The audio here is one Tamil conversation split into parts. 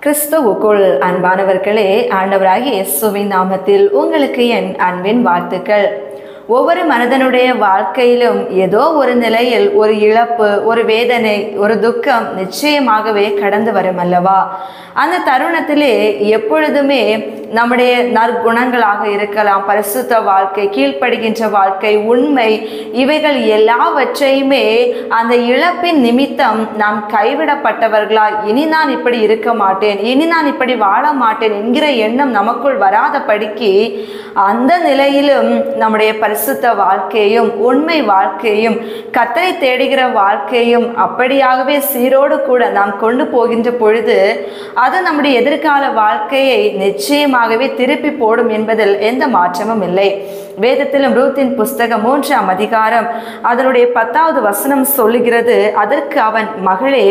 கிறிஸ்துவுக்குள் அன்பானவர்களே, ஆண்டவராகிய இயேசுவின் நாமத்தில் உங்களுக்கு என் அன்பின் வாழ்த்துக்கள். ஒவ்வொரு மனிதனுடைய வாழ்க்கையிலும் ஏதோ ஒரு நிலையில் ஒரு இழப்பு, ஒரு வேதனை, ஒரு துக்கம் நிச்சயமாகவே கடந்து வரும் அல்லவா? அந்த தருணத்திலே எப்பொழுதுமே நம்முடைய நற்குணங்களாக இருக்கலாம், பரிசுத்த வாழ்க்கை, கீழ்ப்படுகின்ற வாழ்க்கை, உண்மை, இவைகள் எல்லாவற்றையுமே அந்த இழப்பின் நிமித்தம் நாம் கைவிடப்பட்டவர்களா, இனி நான் இப்படி இருக்க மாட்டேன், இனி நான் இப்படி வாழ மாட்டேன் என்கிற எண்ணம் நமக்குள் வராதபடிக்கு அந்த நிலையிலும் நம்முடைய பரிசுத்த வாழ்க்கையும் உண்மை வாழ்க்கையும் கர்த்தரை தேடுகிற வாழ்க்கையும் அப்படியாகவே சீரோடு கூட நாம் கொண்டு போகின்ற பொழுது அது நம்முடைய எதிர்கால வாழ்க்கையை நிச்சயமாகவே திருப்பி போடும் என்பதில் எந்த மாற்றமும் இல்லை. வேதத்திலும் ரூத்தின் புஸ்தகம் 3ஆம் அதிகாரம் அதனுடைய 10வது வசனம் சொல்லுகிறது, அதற்கு அவன், மகளே,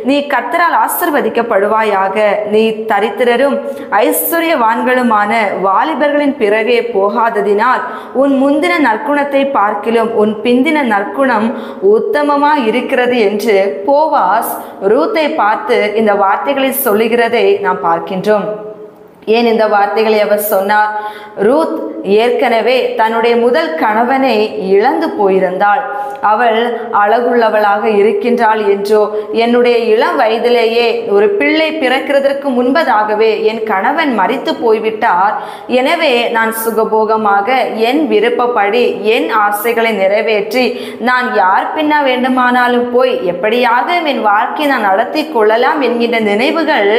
நீ கர்த்தரால் ஆசீர்வதிக்கப்படுவாயாக, நீ தரித்திரரும் ஐஸ்வர்யவான்களுமான வாலிபர்களின் பிறகே போகாததினால் உன் முந்தின நற்குணத்தை பார்க்கிலும் உன் பிந்தின நற்குணம் உத்தமமாய் இருக்கிறது என்று போவாஸ் ரூத்தை பார்த்து இந்த வார்த்தைகளை சொல்லுகிறதை நாம் பார்க்கின்றோம். ஏன் இந்த வார்த்தைகளை அவர் சொன்னார்? ரூத் ஏற்கனவே தன்னுடைய முதல் கணவனை இழந்து போயிருந்தாள். அவள் அழகுள்ளவளாக இருக்கின்றாள் என்றோ, என்னுடைய இளம் வயதிலேயே ஒரு பிள்ளை பிறக்கிறதற்கு முன்பதாகவே என் கணவன் மரித்து போய்விட்டார், எனவே நான் சுகபோகமாக என் விருப்பப்படி என் ஆசைகளை நிறைவேற்றி நான் யார் பின்ன வேண்டுமானாலும் போய் எப்படியாக என் வாழ்க்கையை நான் நடத்தி கொள்ளலாம் என்கின்ற நினைவுகள்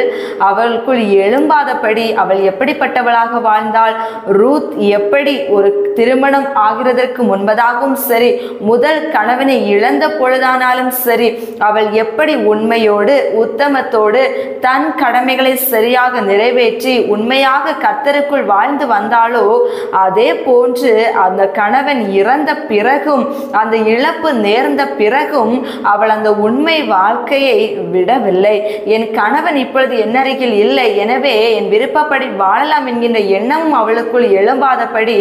அவளுக்குள் எழும்பாதபடி அவள் எப்படிப்பட்டவளாக வாழ்ந்தாள்? ரூத் எப்படி ஒரு திருமணம் ஆகிறதற்கு முன்பதாகவும் சரி, முதல் கணவனை இழந்த பொழுதானாலும் சரி, அவள் எப்படி உண்மையோடு உத்தமத்தோடு தன் கடமைகளை சரியாக நிறைவேற்றி உண்மையாக கர்த்தருக்குள் வாழ்ந்து வந்தாளோ, அதே போன்று அந்த கணவன் இறந்த பிறகும், அந்த இழப்பு நேர்ந்த பிறகும் அவள் அந்த உண்மை வாழ்க்கையை விடவில்லை. என் கணவன் இப்பொழுது என் அருகில் இல்லை, எனவே என் விருப்பப்படி வாழலாம் என்கின்ற எண்ணமும் அவளுக்குள் எழும்பாதபடி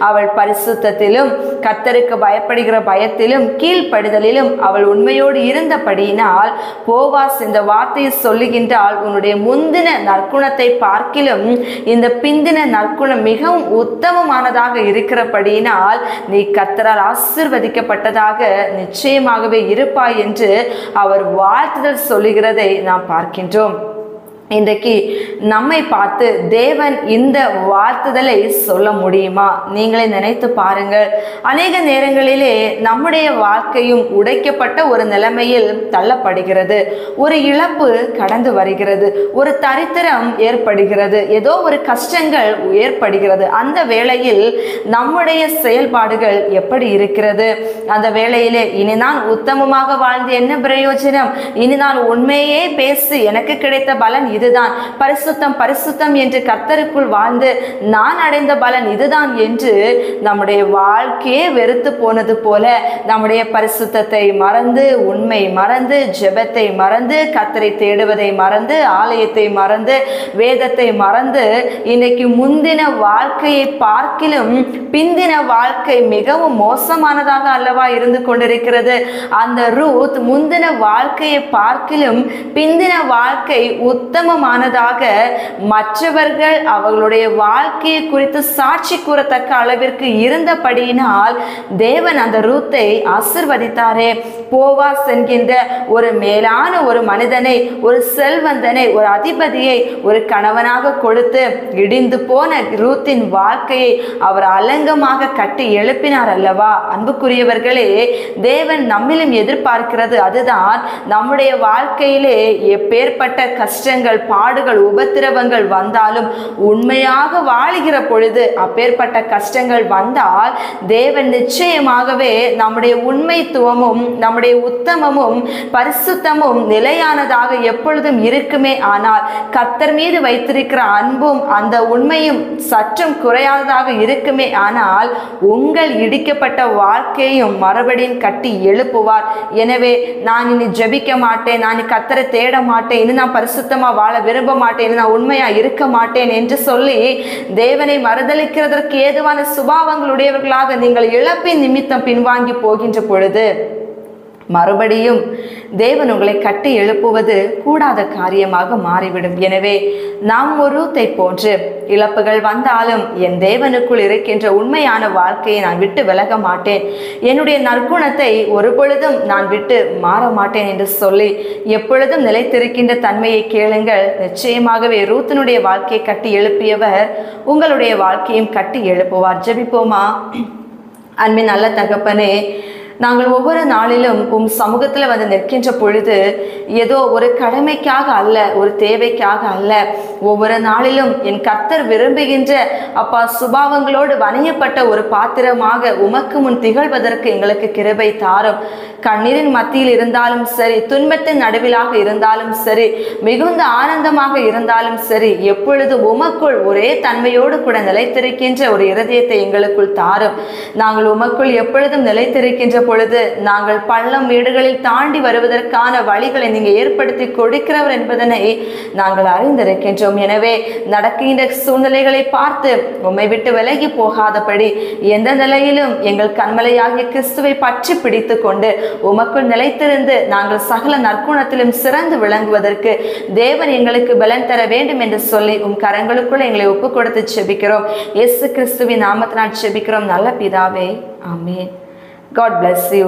அவள் பரிசுத்தத்திலும் கர்த்தருக்கு பயப்படுகிற பயத்திலும் கீழ்ப்படிதலிலும் அவள் உண்மையோடு இருந்தபடியினால் போவாஸ் இந்த வார்த்தையை சொல்லுகின்றால், உன்னுடைய முந்தின நற்குணத்தை பார்க்கிலும் இந்த பிந்தின நற்குணம் மிகவும் உத்தமமானதாக இருக்கிறபடியினால் நீ கர்த்தரால் ஆசீர்வதிக்கப்பட்டதாக நிச்சயமாகவே இருப்பாய் என்று அவர் வாழ்த்துதல் சொல்லுகிறதை நாம் பார்க்கின்றோம். இன்றைக்கு நம்மை பார்த்து தேவன் இந்த வாழ்த்துதலை சொல்ல முடியுமா? நீங்களே நினைத்து பாருங்கள். அநேக நேரங்களிலே நம்முடைய வாழ்க்கையும் உடைக்கப்பட்ட ஒரு நிலைமையில் தள்ளப்படுகிறது, ஒரு இழப்பு கடந்து வருகிறது, ஒரு தரித்திரம் ஏற்படுகிறது, ஏதோ ஒரு கஷ்டங்கள் ஏற்படுகிறது. அந்த வேளையில் நம்முடைய செயல்பாடுகள் எப்படி இருக்கிறது? அந்த வேளையிலே இனி நான் உத்தமமாக வாழ்ந்து என்ன பிரயோஜனம், இனி நான் உண்மையே பேசி எனக்கு கிடைத்த பலன் இதுதான், பரிசுத்தம் பரிசுத்தம் என்று கர்த்தருக்குள் வாழ்ந்து நான் அடைந்த பலன் இதுதான் என்று நம்முடைய வாழ்க்கையே வெறுத்து போனது போல நம்முடைய பரிசுத்தத்தை மறந்து, உண்மை மறந்து, ஜெபத்தை மறந்து, கர்த்தரை தேடுவதை மறந்து, ஆலயத்தை மறந்து, வேதத்தை மறந்து இன்னைக்கு முந்தின வாழ்க்கையை பார்க்கிலும் பிந்தின வாழ்க்கை மிகவும் மோசமானதாக அல்லவா இருந்து கொண்டிருக்கிறது? அந்த ரூத் முந்தின வாழ்க்கையை பார்க்கிலும் பிந்தின வாழ்க்கை உத்தமமானதாக மற்றவர்கள் அவர்களுடைய வாழ்க்கையை குறித்து சாட்சி கூறத்தக்க அளவிற்கு இருந்தபடியினால் தேவன் அந்த ரூத்தை ஆசீர்வதித்தாரே. போவாஸ் என்கின்ற ஒரு மேலான ஒரு மனிதனை, ஒரு செல்வந்தனை, ஒரு அதிபதியை ஒரு கணவனாக கொடுத்து இடிந்து போன ரூத்தின் வாழ்க்கையை அவர் அலங்கமாக கட்டி எழுப்பினார் அல்லவா? அன்புக்குரியவர்களே, தேவன் நம்மிலும் எதிர்பார்க்கிறது அதுதான். நம்முடைய வாழ்க்கையிலே எப்பேற்பட்ட கஷ்டங்கள், பாடுகள், உபத்திரவங்கள் வந்தாலும் உண்மையாக வாழுகிற பொழுது, அப்பேற்பட்ட கஷ்டங்கள் வந்தால் தேவன் நிச்சயமாகவே நம்முடைய உண்மைத்துவமும் நம்முடைய உத்தமமும் பரிசுத்தமும் நிலையானதாக எப்பொழுதும் இருக்குமே. ஆனால் கர்த்தர் மீது வைத்திருக்கிற அன்பும் அந்த உண்மையும் சற்றும் குறையாததாக இருக்குமே. ஆனால் உங்கள் இடிக்கப்பட்ட வாழ்க்கையும் மறுபடியும் கட்டி எழுப்புவார். எனவே நான் இனி ஜெபிக்க மாட்டேன், நான் கர்த்தரை தேட மாட்டேன், இனி நான் பரிசுத்தமா வாழ விரும்ப மாட்டேன், நான் உண்மையா இருக்க மாட்டேன் என்று சொல்லி தேவனை மறுதலிக்கிறதற்கு ஏதுவான சுபாவங்களுடையவர்களாக நீங்கள் இழப்பின் நிமித்தம் பின்வாங்கி போகின்ற பொழுது மறுபடியும் தேவன் உங்களை கட்டி எழுப்புவது கூடாத காரியமாக மாறிவிடும். எனவே நாம் ஒரு ரூத்தை போன்று இழப்புகள் வந்தாலும் என் தேவனுக்குள் இருக்கின்ற உண்மையான வாழ்க்கையை நான் விட்டு விலக மாட்டேன், என்னுடைய நற்குணத்தை ஒரு பொழுதும் நான் விட்டு மாற மாட்டேன் என்று சொல்லி எப்பொழுதும் நிலைத்திருக்கின்ற தன்மையை கேளுங்கள். நிச்சயமாகவே ரூத்தினுடைய வாழ்க்கையை கட்டி எழுப்பியவர் உங்களுடைய வாழ்க்கையும் கட்டி எழுப்புவார். ஜெபிப்போமா? அன்பின் நல்ல தகப்பனே, நாங்கள் ஒவ்வொரு நாளிலும் சமூகத்தில் வந்து நிற்கின்ற பொழுது ஏதோ ஒரு கடமைக்காக அல்ல, ஒரு தேவைக்காக அல்ல, ஒவ்வொரு நாளிலும் என் கர்த்தர் விரும்புகின்ற அப்பா சுபாவங்களோடு வணையப்பட்ட ஒரு பாத்திரமாக உமக்கு முன் திகழ்வதற்கு எங்களுக்கு கிருபை தாரும். கண்ணீரின் மத்தியில் இருந்தாலும் சரி, துன்பத்தின் நடுவிலாக இருந்தாலும் சரி, மிகுந்த ஆனந்தமாக இருந்தாலும் சரி, எப்பொழுது உமக்குள் ஒரே தன்மையோடு கூட நிலைத்திருக்கின்ற ஒரு இருதயத்தை எங்களுக்குள் தாரும். நாங்கள் உமக்குள் எப்பொழுதும் நிலைத்திருக்கின்ற பொழுது நாங்கள் பள்ளம் வீடுகளில் தாண்டி வருவதற்கான வழிகளை நீங்கள் ஏற்படுத்தி கொடுக்கிறவர் என்பதனை நாங்கள் அறிந்திருக்கின்றோம். எனவே நடக்கின்ற சூழ்நிலைகளை பார்த்து உம்மை விட்டு விலகி போகாதபடி எந்த நிலையிலும் எங்கள் கண்மலையாகிய கிறிஸ்துவை பற்றி பிடித்து கொண்டு உமக்குள் நிலைத்திருந்து நாங்கள் சகல நற்குணத்திலும் சிறந்து விளங்குவதற்கு தேவன் எங்களுக்கு பலன் தர வேண்டும் என்று சொல்லி கரங்களுக்குள்ள எங்களை ஒப்பு கொடுத்து செபிக்கிறோம். இயேசு கிறிஸ்துவின் நாமத்தினால் செபிக்கிறோம் நல்ல பிதாவே, ஆமென். God bless you.